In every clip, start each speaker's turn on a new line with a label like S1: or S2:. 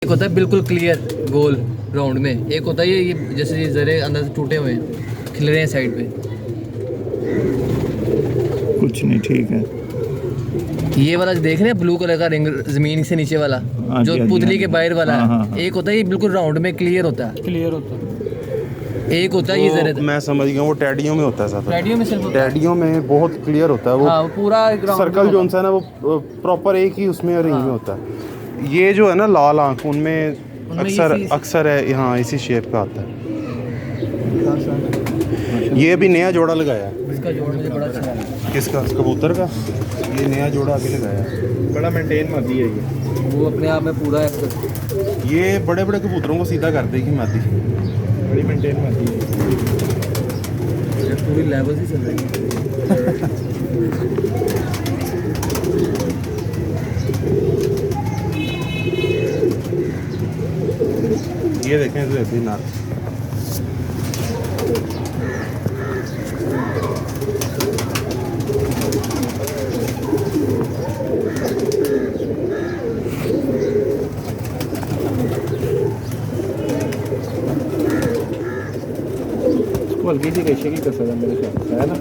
S1: एक होता है बिल्कुल क्लियर गोल राउंड में, एक होता है ये जैसे ये जरे अंदर से टूटे हुए हैं, खिल रहे हैं साइड पे।
S2: कुछ नहीं, ठीक है।
S1: ये वाला देख रहे हैं ब्लू कलर का रिंग जमीन से नीचे वाला
S2: हाँ
S1: जो
S2: जी, हाँ जी,
S1: पुतली
S2: हाँ
S1: के
S2: जी।
S1: बाहर वाला
S2: हाँ,
S1: है।
S2: हाँ, हाँ।
S1: एक होता है ये बिल्कुल राउंड में क्लियर होता है, एक होता है ये जरे
S3: मैं समझ गया, वो टैडियों में होता है ज़्यादा।
S1: रेडियो में सिर्फ होता है।
S3: टैडियों में बहुत क्लियर होता है वो।
S1: हाँ वो पूरा ground
S3: सर्कल
S1: में
S3: जो
S1: होगा।
S3: है ना वो प्रॉपर एक ही उसमें रिंग में होता है। ये जो है ना लाल आंख, उनमें अक्सर है, हाँ इसी शेप का आता है। ये भी नया जोड़ा लगाया है।
S1: इसका जोड़ मुझे बड़ा अच्छा लगा।
S3: किसका? कबूतर का। ये नया जोड़ा अभी लगाया है।
S4: बड़ा मेंटेन मादी है ये।
S1: वो अपने आप में पूरा है।
S3: ये बड़े बड़े कबूतरों को सीधा कर देगी मादी।
S4: बड़ी मेंटेन मादी है।
S1: पूरी लेवल से चल रही है।
S3: ये देखें तो ऐसे ही नाक।
S4: इसको हल्की सी रेशे की कसर है मेरे ख्याल से, है ना?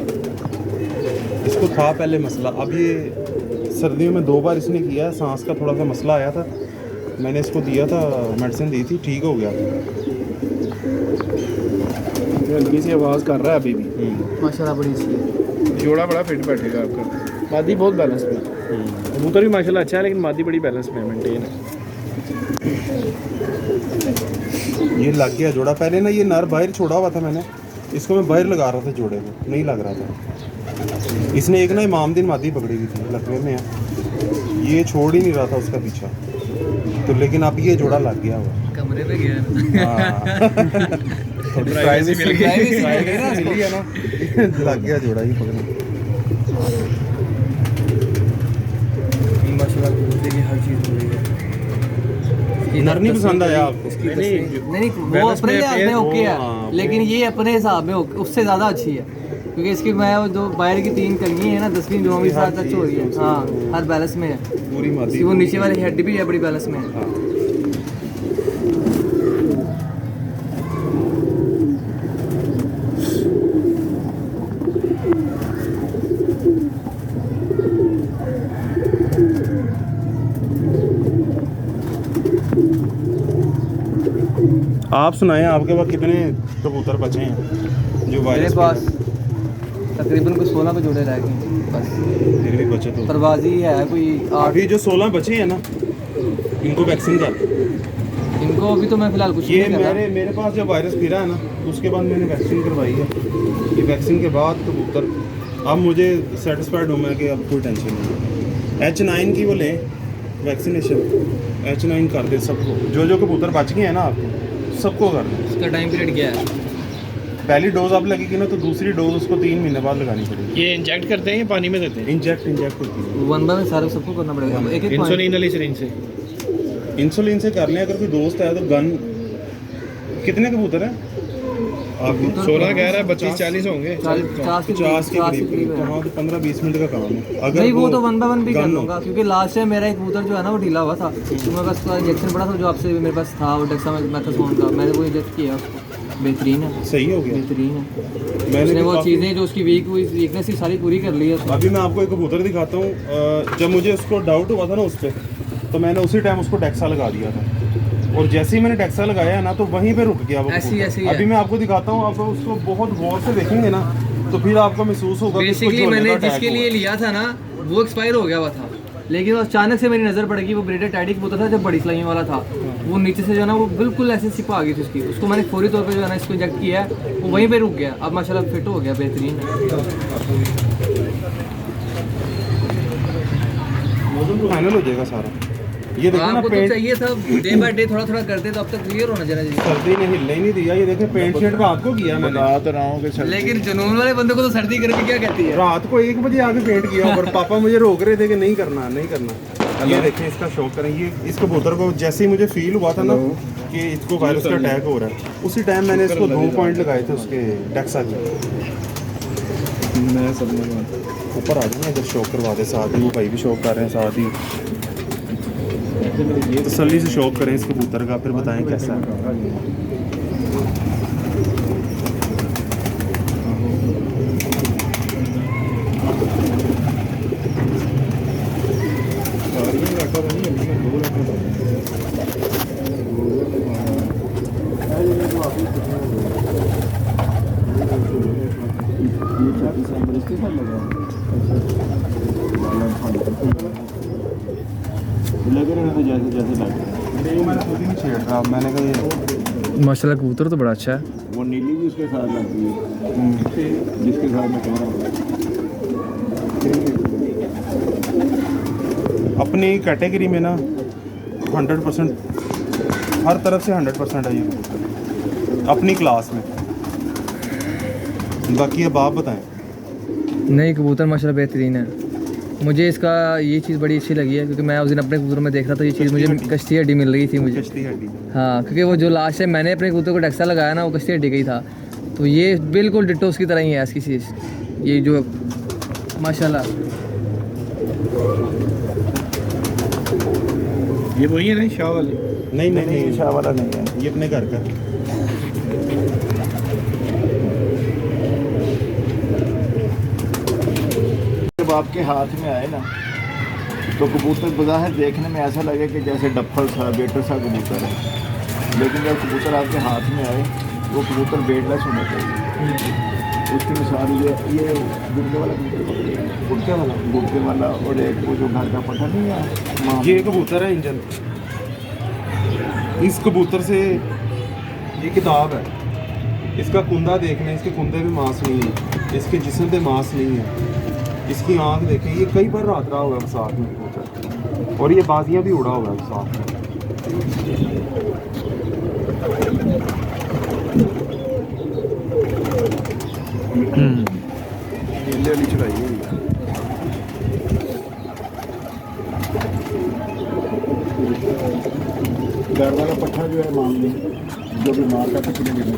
S3: इसको था पहले मसला, अब ये सर्दियों में 2 बार इसने किया है। सांस का थोड़ा सा मसला आया था, मैंने इसको दिया था, मेडिसिन दी थी, ठीक हो गया था।
S4: ये हल्की सी आवाज़ कर रहा है अभी भी।
S1: माशाल्लाह बड़ी सी है।
S4: जोड़ा बड़ा फिट बैठेगा आपका। मादी बहुत बैलेंस में है। कबूतर भी माशाल्लाह अच्छा है, लेकिन मादी बड़ी बैलेंस में है, मेंटेन है।
S3: ये लग गया जोड़ा। पहले ना ये नर बाहर छोड़ा हुआ था, मैंने इसको मैं बाहर लगा रहा था, जोड़े को नहीं लग रहा था। इसने एक ना इमामदीन मादी पकड़ी हुई थी, लकवे में है, ये छोड़ ही नहीं रहा था उसका पीछा। तो लेकिन अब ये जोड़ा लग गया हुआ।
S1: कमरे में गया
S3: प्राइवेसी मिल गई
S1: Privacy मिल गई ना
S3: मिल गया ना। लग गया जोड़ा ये पकड़ने।
S1: माशाल्लाह कबूतर की हर चीज़ हो रही है।
S3: नर नहीं पसंद आया आपको?
S1: नहीं वो अपने लिहाज में ओके है, लेकिन ये अपने हिसाब में उससे ज़्यादा अच्छी है, क्योंकि इसकी मैं जो बाहर की 3 कलगी है ना, 10वीं 9वीं साथ टच हो रही है। हाँ हर बैलेंस में है।
S3: पूरी मादी।
S1: वो नीचे वाली हेड भी है बड़ी बैलेंस में है।
S3: हाँ। आप सुनाएं, आपके पास कितने कबूतर बचे हैं जो
S1: मेरे
S3: वायरस
S1: पास तकरीबन कोई 16 पे जोड़े रह गए हैं बस।
S3: फिर भी बचे तो
S1: परवाजी है कोई 8।
S3: अभी जो 16 बचे हैं ना, इनको वैक्सीन कर।
S1: इनको अभी तो मैं फिलहाल कुछ
S3: ये
S1: नहीं कर रहा।
S3: मेरे पास जब वायरस फिरा है ना, उसके बाद मैंने वैक्सीन करवाई है। ये वैक्सीन के बाद कबूतर अब मुझे सेटिस्फाइड हूँ मैं कि अब कोई टेंशन नहीं है। H9 की वो लें वैक्सीनेशन, H9 कर दे सबको। जो कबूतर बच गए हैं ना आपको, सबको कर दें।
S1: इसका टाइम पीरियड क्या है?
S3: पहली डोज अब लगेगी ना, तो दूसरी डोज उसको 3 महीने बाद लगानी पड़ेगी।
S4: ये इंजेक्ट करते हैं या पानी में देते हैं?
S3: इंजेक्ट होती है।
S1: वन बाय में सारे सबको करना पड़ेगा। एक एक
S4: इंसुलिन वाली सिरिंज से।
S3: इंसुलिन से कर लें। अगर कोई दोस्त है तो गन। कितने कबूतर हैं आपके?
S4: 16 कह रहा है, 25-40 होंगे।
S1: 50
S3: 50 के करीब। तो हाँ, तो 15-20 मिनट का काम है। अगर
S1: नहीं वो तो वन बाय वन भी कर
S3: गन हो।
S1: लूँगा, क्योंकि लास्ट टाइम मेरा एक कबूतर जो है ना वो ढीला हुआ था, तो मेरे पास उसका इंजेक्शन पड़ा था जो आपसे मेरे पास था, वो डेक्सामेथासोन का, मैंने वो इंजेक्ट किया उसको। बेहतरीन है,
S3: सही हो गया।
S1: बेहतरीन है।
S3: मैंने
S1: उसने
S3: भी
S1: वो
S3: काफी-
S1: चीज़ें जो उसकी वीकनेस थी सारी पूरी कर ली है उसने।
S3: अभी मैं आपको एक कबूतर दिखाता हूँ। जब मुझे उसको डाउट हुआ था ना उस पर, तो मैंने उसी टाइम उसको डेक्सा लगा दिया था, और जैसे ही मैंने डेक्सा लगाया ना तो वहीं पे रुक गया वो
S1: ऐसी
S3: कबूतर। अभी मैं आपको दिखाता हूँ, आप उसको बहुत गौर से देखेंगे ना, तो फिर आपको महसूस होगा कि इसको
S1: बेसिकली
S3: झोलने
S1: मैंने
S3: का attack
S1: जिसके
S3: हुआ।
S1: लिए लिया था ना वो एक्सपायर हो गया हुआ था, लेकिन वो अचानक से मेरी नज़र पड़ गई। वो ब्रीडर टैडी कबूतर था, जब बड़ी सलाइयों वाला था, वो नीचे से जो है ना वो बिल्कुल ऐसे सिप आ गई थी उसकी। उसको मैंने फौरी तौर पे जो है ना इसको इंजेक्ट किया है, वो वहीं पे रुक गया। अब माशाल्लाह फिट हो गया, बेहतरीन
S3: फाइनल हो जाएगा सारा। ये देखो ना
S1: आपको तो
S3: पेंट,
S1: चाहिए था डे बाय डे थोड़ा थोड़ा करते तो अब तक क्लियर होना चाहिए।
S3: सर्दी ने हिलने ही नहीं दिया। ये देखें पेंट शेड रात को किया मैंने।
S4: बता तो रहा हूँ कि सर्दी-
S1: लेकिन जुनून वाले बंदे को तो सर्दी गर्मी क्या कहती है।
S3: रात को 1 बजे आके पेंट किया, और पापा मुझे रोक रहे थे कि नहीं करना नहीं करना। ये देखें इसका शौक करें। ये इस कबूतर को जैसे ही मुझे फील हुआ था ना कि इसको वायरस का अटैक हो रहा है, उसी टाइम मैंने इसको 2 पॉइंट लगाए थे उसके डेक्सा के
S4: मैं समझ गया।
S3: ऊपर। आ जाए ना इधर शौक करवा दे साथ ही, वो भाई भी शौक कर रहे हैं साथ ही। तसल्ली से शौक करें इस कबूतर का, फिर बताएं कैसा है।
S2: लग रहा है तो जैसे जैसे लग रहा है।
S3: नहीं मैंने खुद ही नहीं छेड़ रहा, मैंने कहा ये
S1: माशाल्लाह कबूतर तो बड़ा अच्छा है।
S2: वो नीली भी उसके साथ लगती है जिसके साथ मैं कह रहा हूँ।
S3: अपनी कैटेगरी में ना 100% हर तरफ से 100% है ये कबूतर अपनी क्लास में। बाकी अब आप बताएं।
S1: नहीं कबूतर माशाल्लाह बेहतरीन है। मुझे इसका ये चीज़ बड़ी अच्छी लगी है क्योंकि मैं उस दिन अपने कबूतर में देख रहा था, ये चीज़ मुझे कश्ती हड्डी मिल रही थी मुझे।
S3: कश्ती हड्डी
S1: हाँ, क्योंकि वो जो लास्ट टाइम मैंने अपने कबूतर को टैक्सा लगाया ना, वो कश्ती हड्डी का ही था। तो ये बिल्कुल डिट्टो उसकी तरह ही है इसकी चीज़, ये जो माशाल्लाह।
S4: ये वही है ना शाह वाली?
S3: नहीं नहीं नहीं,
S2: शाह वाला नहीं है,
S3: ये अपने घर का।
S2: जब आपके हाथ में आए ना तो कबूतर बज़ाहिर देखने में ऐसा लगे कि जैसे डफल सा बेटर सा कबूतर है, लेकिन जब कबूतर आपके हाथ में आए वो कबूतर बेडलेस होना चाहिए। उसकी मिसाल ये गुड़के वाला गुड़के वाला और एक वो जो घर का पट्टा नहीं है,
S3: ये कबूतर है इंजन। इस कबूतर से ये किताब है, इसका कुंदा देख लें, इसके कुंदे में मांस नहीं है, इसके जिस्म पे मांस नहीं है, इसकी आंख देखें, ये कई बार रात रहा हुआ है साथ में कबूतर, और ये बाजियाँ भी उड़ा हुआ है साथ में।
S2: नीले वाली चढ़ाई हुई है। घर वाला पट्टा जो है मामले जो भी मारता था कितने दिन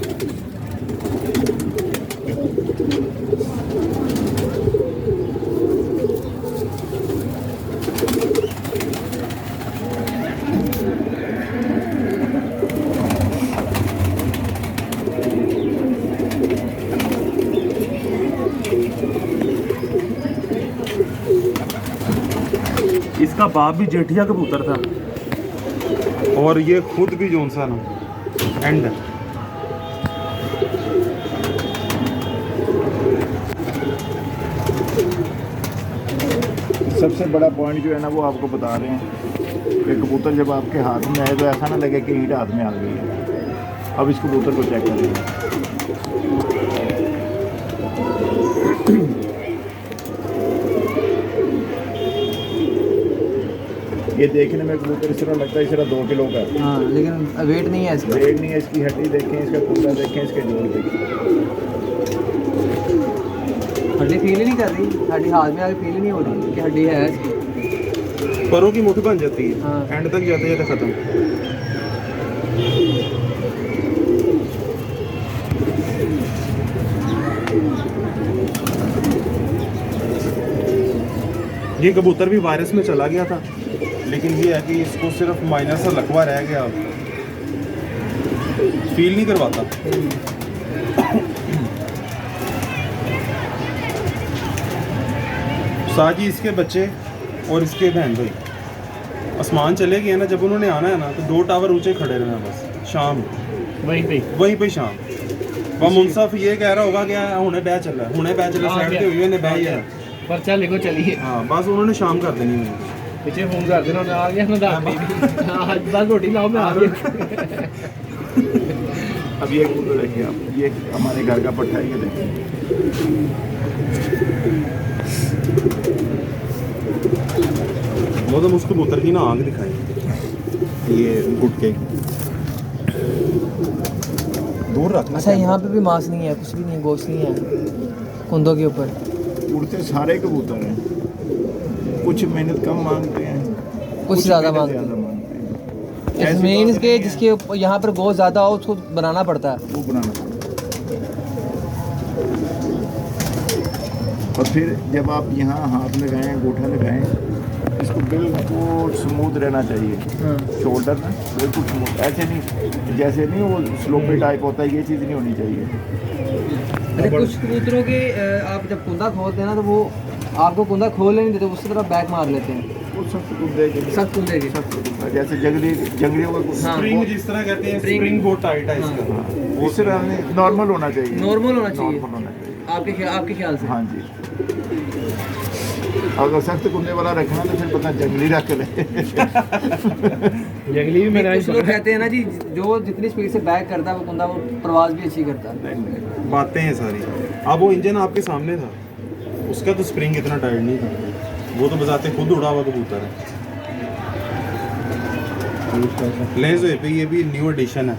S3: इसका बाप भी जेठिया कबूतर था और ये खुद भी जोन सा ना एंड है।
S2: सबसे बड़ा पॉइंट जो है ना वो आपको बता रहे हैं कि कबूतर जब आपके हाथ में आए तो ऐसा ना लगे कि ईंट हाथ में आ गई है। अब इस कबूतर को चेक करिए, ये देखने में कबूतर इस तरह लगता है इस तरह 2 किलो का है।
S1: हाँ, लेकिन वेट नहीं है इसका।
S2: वेट नहीं है, इसकी हड्डी देखें, इसका कुंदा देखें, इसके जोड़ देखें।
S1: हड्डी फील ही नहीं कर रही, हड्डी हाथ में आके फील ही नहीं हो रही कि हड्डी है इसकी।
S3: परों की मुट्ठी बन जाती है,
S1: हाँ।
S3: एंड तक जाते जाते खत्म। ये कबूतर भी वायरस में चला गया था, लेकिन ये है कि इसको सिर्फ माइनर सा लकवा रह गया, फील नहीं करवाता। साजी इसके बच्चे और इसके बहन भाई आसमान चले गए ना, जब उन्होंने आना है ना तो 2 टावर ऊंचे खड़े रहना बस शाम वहीं पे शाम। वह मुंसफ ये कह रहा होगा कि हुने बह चला साइड पे हुई है बह गया
S4: पर्चा लिखो चलिए।
S3: हाँ, बस उन्होंने शाम कर देनी है।
S4: पीछे फोन कर देना, आ गया ना बस रोटी लाओ मैं आ गया।
S2: अब ये कबूतर देखिए आप, ये हमारे घर का पट्टा है, ये देखिए।
S3: वो तो उसको कबूतर की ना आँख दिखाई, ये गुटके दूर रखना।
S1: अच्छा, यहाँ पे भी मांस नहीं है, कुछ भी नहीं है, गोश्त नहीं है कुंदों के ऊपर।
S2: उड़ते सारे कबूतर हैं, कुछ मेहनत कम मांगते हैं,
S1: कुछ ज़्यादा
S2: मेहनत
S1: मांगते हैं।
S2: ज़्यादा मांगते हैं। ऐसी
S1: मेन
S2: बात
S1: इसके
S2: नहीं है,
S1: जिसके यहाँ पर गोश्त ज़्यादा हो उसको बनाना पड़ता है।
S2: वो बनाना पड़ता है। और फिर जब आप यहाँ हाथ लगाएं, अंगूठा लगाएं, इसको बिल्कुल स्मूथ रहना चाहिए।
S1: हाँ
S2: शोल्डर ना बिल्कुल स्मूथ, ऐसे नहीं जैसे नहीं वो स्लोपी टाइप होता है, ये चीज़ नहीं होनी चाहिए।
S1: अरे कुछ कबूतरों के आप जब कुंदा खोलते हैं ना तो वो आपको कुंदा खोलने नहीं देते, उसकी तरफ बैक मार लेते हैं।
S2: वो सख्त कुंदे के
S1: सख्त कुंदे की।
S2: सख्त कुंदा, जैसे जंगलियों का कुंदा।
S1: हाँ।
S3: स्प्रिंग जिस तरह कहते हैं, स्प्रिंग बहुत टाइट है इसका।
S2: वो इस तरह नॉर्मल होना चाहिए।
S1: नॉर्मल होना चाहिए
S2: नॉर्मल होना चाहिए।
S1: आपके ख्याल से।
S2: हाँ जी, अगर सख्त कुंदे वाला रखना तो फिर पता जंगली रख ले।
S4: जंगली भी मैंने
S1: कुछ लोग कहते हैं ना जी, जो जितनी स्पीड से बैक करता है वो कुंदा वो प्रवास भी अच्छी करता है।
S3: बातें हैं सारी। अब वो इंजन आपके सामने था, उसका तो स्प्रिंग इतना टाइट नहीं था, वो तो बजाते खुद उड़ा हुआ कबूतर है। लेज़ पे ये भी न्यू एडिशन है।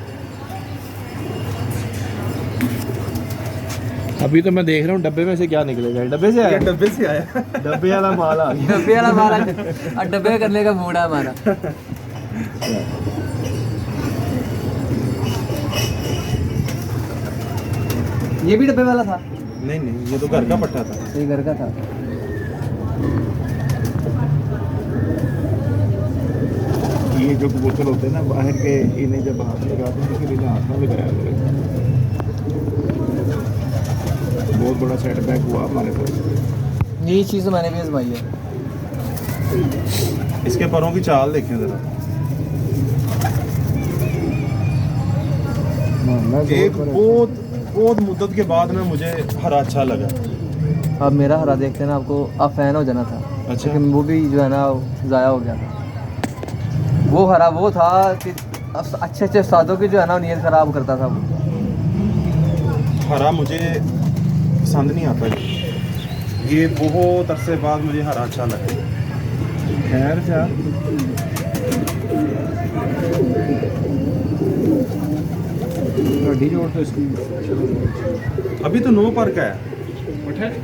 S4: अभी तो मैं देख रहा हूँ डब्बे में से क्या निकलेगा। डब्बे से आया,
S3: डब्बे से आया।
S2: डब्बे वाला माल आ गया।
S1: डब्बे वाला मारा और डब्बे करने का मूड है हमारा। ये भी डब्बे वाला था?
S3: नहीं नहीं, ये तो घर का पट्टा था।
S1: सही घर का था।
S2: ये जो कबूतर होते हैं ना बाहर के, इन्हें जब हाथ लगाते हैं फिर इन्हें हाथ में लगाया करें। बहुत बड़ा सेटबैक हुआ हमारे पास।
S1: यही चीज़ तो मैंने भी आजमाई है।
S3: इसके परों की चाल देखें जरा। एक बहुत मुद्दत के बाद में मुझे हरा अच्छा लगा।
S1: अब मेरा हरा देखते हैं ना, आपको अब फ़ैन हो जाना था।
S3: अच्छा।
S1: लेकिन वो भी जो है ना ज़ाया हो गया था। वो हरा वो था कि अच्छे अच्छे उस्तादों की जो है ना नीयत ख़राब करता था वो।
S3: हरा मुझे पसंद नहीं आता ये बहुत अरसे बाद मुझे हरा अच्छा लगा।
S4: खैर जा जोड़ तो इसकी
S3: अभी तो 9 पर का है,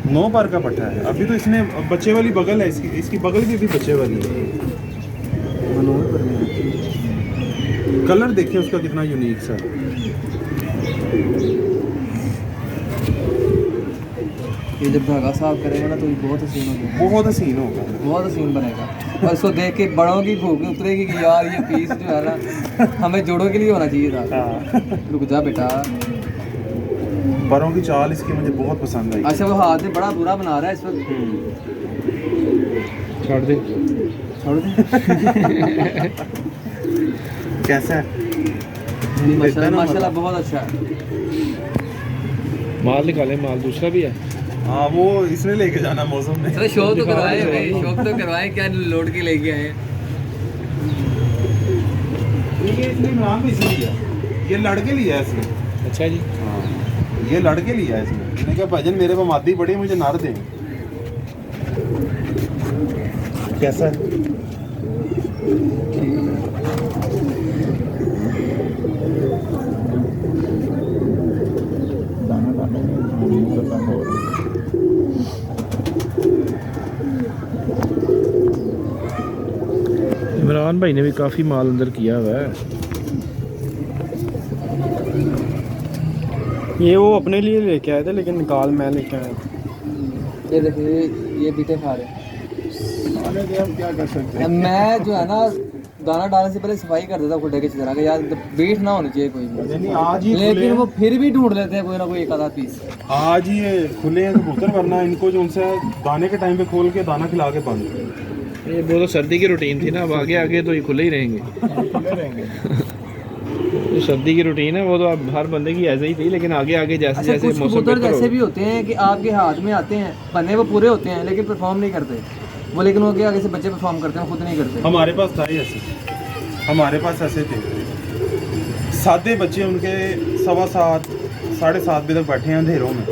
S3: 9 पर का पट्टा है। अभी तो इसने बच्चे वाली बगल है, इसकी बगल भी बच्चे वाली है। कलर देखिए उसका कितना यूनिक सा।
S1: ये जब धागा साफ करेगा ना तो ये बहुत हसीन होगा।
S3: बहुत हसीन होगा।
S1: बहुत हसीन बनेगा। और इसको देख के बड़ों की भूख उतरेगी कि यार ये पीस जो है ना हमें जोड़ों के लिए होना चाहिए था। रुक जा बेटा।
S3: परों की चाल इसकी मुझे बहुत पसंद आई।
S1: अच्छा, वो हाथ में बड़ा बुरा बना रहा है इस वक्त।
S4: छोड़ दे
S1: छोड़ दे।
S3: कैसा है?
S1: माशाल्लाह बहुत अच्छा है।
S4: माल निकाले, माल दूसरा भी है।
S3: हाँ, वो इसने लेके जाना मौसम में।
S1: अरे शौक तो करवाए भाई, शौक तो करवाए, क्या लोड के लेके आए हैं।
S3: ये इसने नाम भी इसने लिया, ये लड़के लिया है इसने।
S4: अच्छा जी।
S3: हाँ, ये लड़के लिया है इसने। मैंने कहा भजन मेरे को मादी बड़ी, मुझे नार दें। कैसा है?
S2: दाना दाना हो रहा है।
S4: इमरान भाई ने भी काफ़ी माल अंदर किया हुआ है। ये वो अपने लिए लेके आए थे लेकिन निकाल मैं लेके आया।
S1: ये देखिए ये बीटे खा रहे हैं।
S2: हम क्या कर सकते हैं।
S1: मैं जो है ना दाना डालने से पहले सफाई कर देता खुले के तरह के, यार बीट ना होनी चाहिए कोई भी।
S3: नहीं, आज ही
S1: लेकिन वो फिर भी ढूंढ लेते हैं कोई ना कोई एक आधा पीस।
S3: आज ही ये खुले हैं कबूतर, वरना इनको जो उनसे दाने के टाइम पे खोल के दाना खिला के बंद।
S4: ये वो तो सर्दी की रूटीन थी ना, अब आगे आगे तो ये खुले ही रहेंगे।
S2: खुले रहेंगे।
S4: तो सर्दी की रूटीन है वो तो अब हर बंदे की ऐसे ही थी, लेकिन आगे आगे जैसे
S1: अच्छा,
S4: जैसे
S1: कुछ
S4: मौसम
S1: कबूतर
S4: बेहतर
S1: जैसे भी
S4: हो।
S1: होते हैं कि आपके हाथ में आते हैं, पन्ने वो पूरे होते हैं लेकिन परफॉर्म नहीं करते वो, लेकिन वो आगे से बच्चे परफॉर्म करते हैं, खुद नहीं करते।
S3: हमारे पास था ही ऐसे, हमारे पास ऐसे थे सादे बच्चे, उनके 7:15 7:30 बजे तक बैठे हैं अंधेरों में,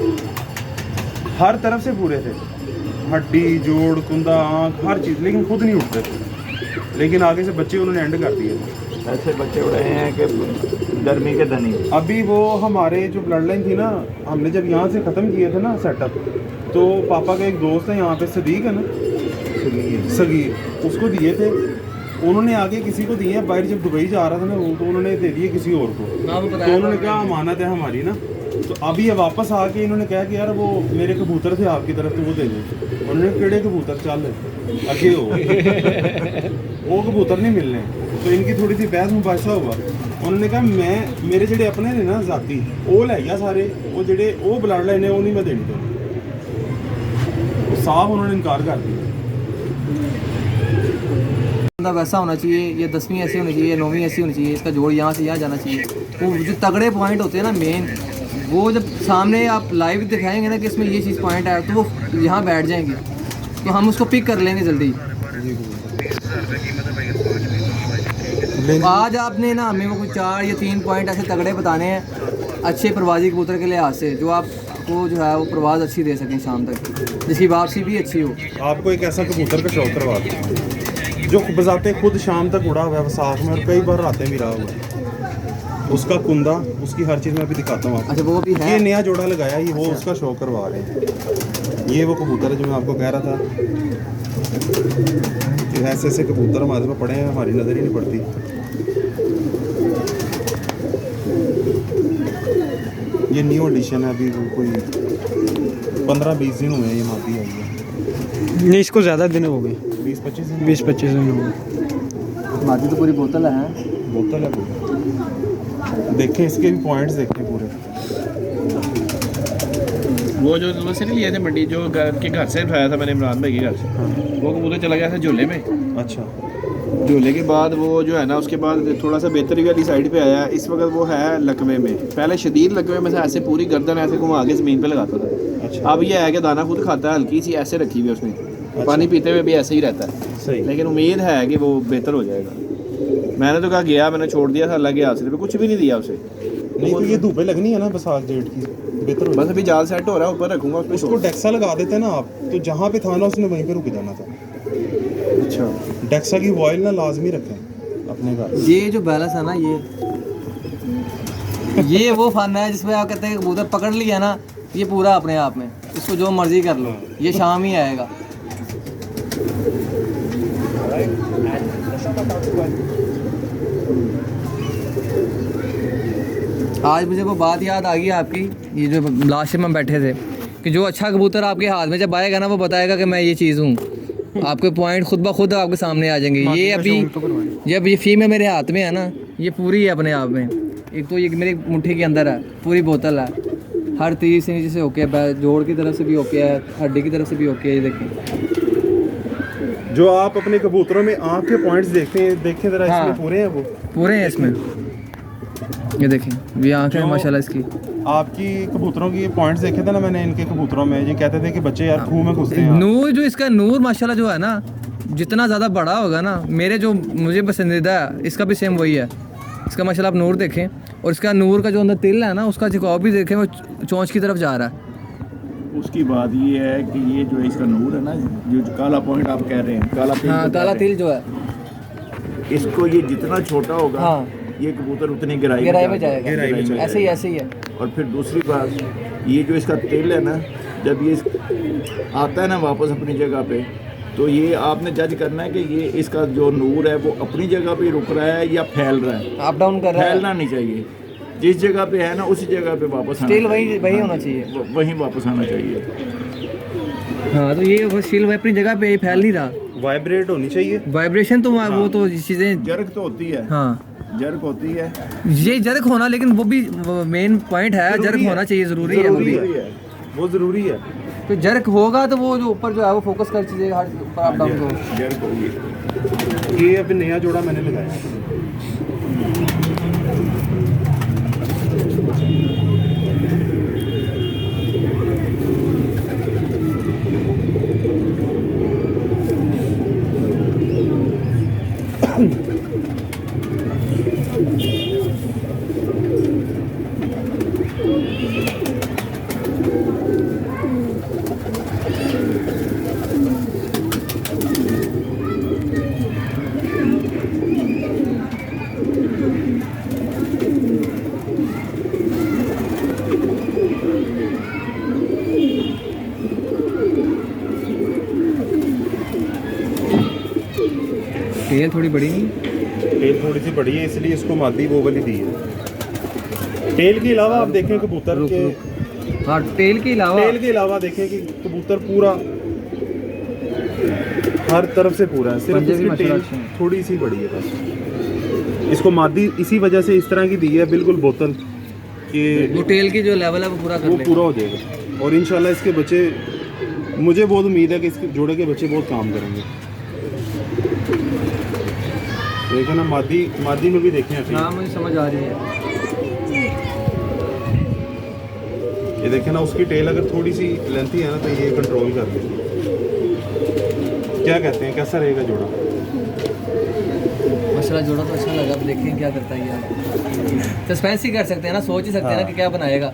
S3: हर तरफ से पूरे थे, हड्डी जोड़ कुंदा आँख हर चीज़, लेकिन खुद नहीं उठते थे। लेकिन आगे से बच्चे उन्होंने एंड कर दिए थे।
S2: ऐसे बच्चे उड़े हैं कि गर्मी के धनी।
S3: अभी वो हमारे जो ब्लड लाइन थी ना, हमने जब यहाँ से ख़त्म किए थे ना सेटअप, तो पापा का एक दोस्त है यहाँ पे, सदीक है ना, सगीर, उसको दिए थे। उन्होंने आगे किसी को दिए, बाहर जब दुबई जा रहा था ना वो, तो उन्होंने दे दिए किसी और को।
S1: हाँ, वो
S3: तो
S1: बताया
S3: उन्होंने कहा अमानत है हमारी ना, तो अभी ये वापस आके इन्होंने कहा कि यार वो मेरे कबूतर थे आपकी तरफ, तो वो दे दो। उन्होंने केड़े कबूतर चल अगे हो वो कबूतर नहीं मिलने, तो इनकी थोड़ी सी बहस मुबासा हुआ। उन्होंने कहा मैं मेरे जेडे अपने ने ना जाती वो लै गया सारे, वो जेडे वो ब्लड लाइन है वो नहीं मैं देनी तो साफ उन्होंने इनकार कर दिया।
S1: बंदा वैसा होना चाहिए, ये 10वीं ऐसी होनी चाहिए, 9वीं ऐसी होनी चाहिए, इसका जोड़ यहाँ से यहाँ जाना चाहिए। वो जो तगड़े पॉइंट होते हैं ना मेन, वो जब सामने आप लाइव दिखाएंगे ना कि इसमें ये चीज़ पॉइंट है, तो वो यहाँ बैठ जाएंगे, तो हम उसको पिक कर लेंगे जल्दी। तो आज आपने ना हमें वो कुछ 4 या 3 पॉइंट ऐसे तगड़े बताने हैं अच्छे प्रवासी कबूतर के लिहाज से, जो आपको जो है वो प्रवास अच्छी दे सकें शाम तक, जिसकी वापसी भी अच्छी हो।
S3: आपको एक ऐसा कबूतर का शौक करवा दें जो बजाते खुद शाम तक उड़ा हुआ है साथ में, और कई बार रातें भी रहा हुआ है। उसका कुंदा, उसकी हर चीज़ मैं अभी दिखाता हूँ आपको।
S1: अच्छा वो भी है,
S3: ये नया जोड़ा लगाया, ये वो उसका शौक करवा रहे हैं। ये वो कबूतर है जो मैं आपको कह रहा था कि ऐसे ऐसे कबूतर हमारे में पड़े हैं, हमारी नज़र ही नहीं पड़ती। ये न्यू एडिशन है, अभी कोई 15-20 दिन हुए हैं ये मादी आई है।
S4: नहीं, इसको ज़्यादा दिन हो गए,
S3: 20-25 दिन
S4: 20-25 दिन हो गए।
S1: मादी तो पूरी बोतल है।
S3: बोतल है पूरी, देखें इसके भी पॉइंट्स देखें पूरे।
S5: वो जो सुबह से नहीं लिए थे मंडी, जो घर से उठाया था मैंने इमरान भाई के घर से, वो कबूतर चला गया था झोले में।
S3: अच्छा,
S5: झोले के बाद वो जो है ना, उसके बाद थोड़ा सा बेहतरी वाली साइड पे आया। इस वक्त वो है लकवे में, पहले शदीद लकवे में से ऐसे पूरी गर्दन ऐसे घुमा के ज़मीन पे लगाता था।
S3: अच्छा।
S5: अब ये है कि दाना खुद खाता है, हल्की सी ऐसे रखी हुई है उसने, पानी पीते हुए भी ऐसे ही रहता है।
S3: सही।
S5: लेकिन उम्मीद है कि वो बेहतर हो जाएगा। मैंने तो कहा गया, मैंने छोड़ दिया था, अल्लाह के आसरे पे कुछ भी नहीं दिया उसे।
S3: नहीं तो ये धूपे लगनी है ना बसात जेठ की, बेहतर हो
S5: बस अभी जाल सेट हो रहा है, ऊपर रखूँगा उसमें।
S3: उसको डेक्सा लगा देते ना आप, तो जहाँ पे था ना उसने वहीं पे रुक जाना था।
S5: अच्छा,
S3: डेक्सा की वॉइल ना लाजमी रखें अपने घर।
S1: ये जो बैलेंस है ना, ये वो फन है जिसमें आप कहते हैं कबूतर पकड़ लिया ना, ये पूरा अपने आप में, इसको जो मर्जी कर लो, ये शाम ही आएगा। आज मुझे वो बात याद आ गई आपकी, ये जो लास्ट में हम बैठे थे, कि जो अच्छा कबूतर आपके हाथ में जब आएगा ना, वो बताएगा कि मैं ये चीज़ हूँ। आपके पॉइंट खुद ब खुद आपके सामने आ जाएंगे। ये अभी जब ये फीमेल मेरे हाथ में है ना, ये पूरी है अपने आप में। एक तो ये मेरी मुट्ठी के अंदर है, पूरी बोतल है, हर तीर से नीचे से ओके है, जोड़ की तरफ से भी ओके है, हड्डी की तरफ से भी ओके है। ये देखें,
S3: जो आप अपने कबूतरों में आँख के पॉइंट्स देखते हैं, देखें जरा,
S1: हाँ।
S3: इसमें पूरे हैं वो,
S1: पूरे हैं इसमें। ये देखें, ये आँखें
S3: जो-
S1: माशाल्लाह इसकी।
S3: आपकी कबूतरों की पॉइंट्स देखे थे ना मैंने इनके कबूतरों में, ये कहते थे कि बच्चे यार खूह में घुसते हैं।
S1: नूर, जो इसका नूर माशाल्लाह जो है ना, जितना ज़्यादा बड़ा होगा ना, मेरे जो मुझे पसंदीदा है, इसका भी सेम वही है। इसका माशाल्लाह आप नूर देखें, और इसका नूर का जो अंदर तिल है ना, उसका झुकाव भी देखें, वो चोंच की तरफ जा रहा है।
S2: उसकी बात ये है कि ये जो इसका नूर है ना, जो काला पॉइंट आप कह रहे हैं, काला तिल
S1: हाँ,
S2: बता
S1: काला
S2: रहे
S1: तिल जो है,
S2: हैं, इसको ये जितना छोटा होगा,
S1: हाँ,
S2: ये कबूतर उतनी गहराई
S1: गहराई में
S2: में
S1: जाएगा।
S3: गहराई में जाएगा।
S1: ऐसे ही है।
S2: और फिर दूसरी बात, ये जो इसका तिल है ना, जब ये आता है ना वापस अपनी जगह पे, तो ये आपने जज करना है कि ये इसका जो नूर है वो अपनी जगह पे रुक रहा है या फैल रहा है।
S1: अप डाउन कर रहा है,
S2: फैलना नहीं चाहिए, जिस जगह पे है ना उसी जगह पे वापस आना
S1: स्टिल
S2: चाहिए।
S1: वही होना चाहिए।
S2: वहीं वापस आना चाहिए।
S1: हाँ, तो ये वो स्टिल वही अपनी जगह पे, फैल नहीं रहा।
S3: वाइब्रेट होनी चाहिए।
S1: वाइब्रेशन तो वो तो चीज़ें,
S2: जर्क तो होती है,
S1: हाँ,
S2: जर्क होती है,
S1: ये जर्क होना, लेकिन वो भी मेन पॉइंट है, जर्क होना चाहिए, ज़रूरी है वो भी।
S3: वो ज़रूरी है।
S1: तो जर्क होगा तो वो जो ऊपर जो है वो फोकस कर चीज़ेगा हर ऊपर अप डाउन को।
S2: जर्क होगी।
S3: ये अभी नया जोड़ा मैंने लगाया।
S1: टेल थोड़ी बड़ी नहीं,
S3: टेल थोड़ी सी बड़ी है, इसलिए इसको मादी वो वाली दी है। टेल के अलावा आप देखें कबूतर
S1: रुक,
S3: के
S1: हाँ टेल के अलावा
S3: देखें कि कबूतर पूरा हर तरफ से पूरा है, सिर्फ
S1: पंजे भी
S3: इसकी
S1: माशाल्लाह
S3: टेल
S1: अच्छे हैं।
S3: थोड़ी सी बड़ी है बस। इसको मादी इसी वजह से इस तरह की दी है, बिल्कुल बोतल कि
S1: वो टेल की जो लेवल है वो पूरा कर
S3: वो
S1: लेगा।
S3: पूरा हो जाएगा। और इंशाल्लाह इसके बच्चे, मुझे बहुत उम्मीद है कि इसके जोड़े के बच्चे बहुत काम करेंगे। देखें ना, मादी में भी देखें अभी
S1: हाँ मुझे समझ आ रही है।
S3: ये देखें ना, उसकी टेल अगर थोड़ी सी लेंथी है ना तो ये कंट्रोल कर लेगी। क्या कहते हैं, कैसा रहेगा जोड़ा?
S1: मसला जोड़ा तो अच्छा लगा, अब देखें क्या करता है ये। सस्पेंस ही कर सकते हैं ना, सोच ही सकते हैं ना कि क्या बनाएगा।